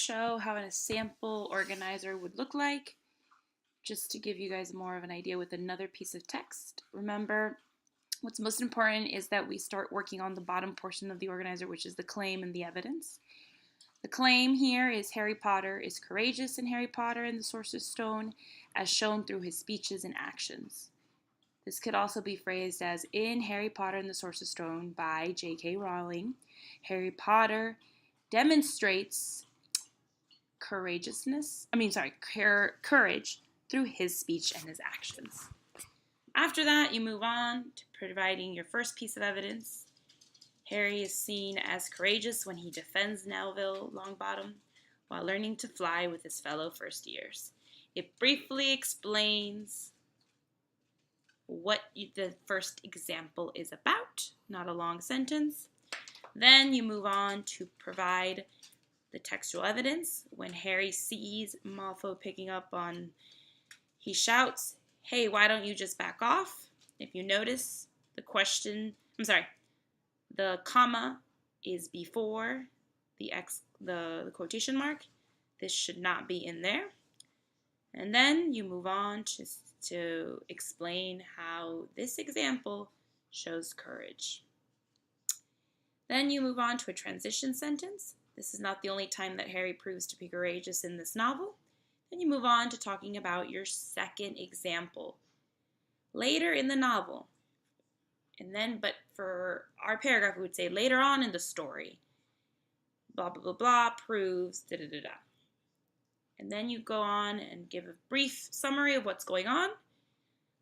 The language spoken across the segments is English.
show how a sample organizer would look like, just to give you guys more of an idea with another piece of text. Remember, what's most important is that we start working on the bottom portion of the organizer, which is the claim and the evidence. The claim here is Harry Potter is courageous in Harry Potter and the Sorcerer's Stone, as shown through his speeches and actions. This could also be phrased as in Harry Potter and the Sorcerer's Stone by J.K. Rowling, Harry Potter demonstrates courage through his speech and his actions. After that, you move on to providing your first piece of evidence. Harry is seen as courageous when he defends Neville Longbottom while learning to fly with his fellow first years. It briefly explains what the first example is about, not a long sentence. Then you move on to provide the textual evidence. When Harry sees Malfoy picking up on, he shouts, "Hey, why don't you just back off?" If you notice, the comma is before the quotation mark. This should not be in there. And then you move on to explain how this example shows courage. Then you move on to a transition sentence. This is not the only time that Harry proves to be courageous in this novel. Then you move on to talking about your second example. Later in the novel, but for our paragraph, we would say later on in the story, blah, blah, blah, blah, proves, da, da, da, da. And then you go on and give a brief summary of what's going on.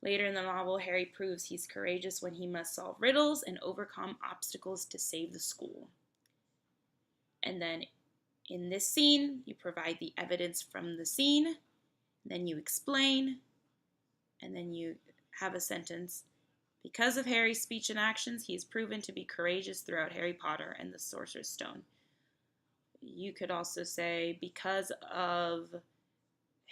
Later in the novel, Harry proves he's courageous when he must solve riddles and overcome obstacles to save the school. And then in this scene, you provide the evidence from the scene, then you explain, and then you have a sentence. Because of Harry's speech and actions, he is proven to be courageous throughout Harry Potter and the Sorcerer's Stone. You could also say, because of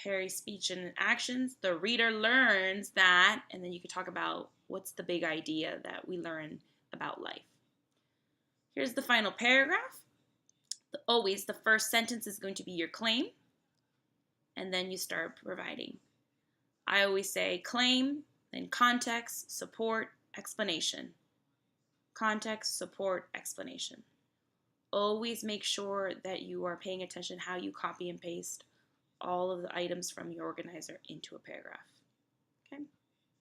Harry's speech and actions, the reader learns that, and then you could talk about what's the big idea that we learn about life. Here's the final paragraph. Always, the first sentence is going to be your claim, and then you start providing. I always say claim, then context, support, explanation. Context, support, explanation. Always make sure that you are paying attention how you copy and paste all of the items from your organizer into a paragraph.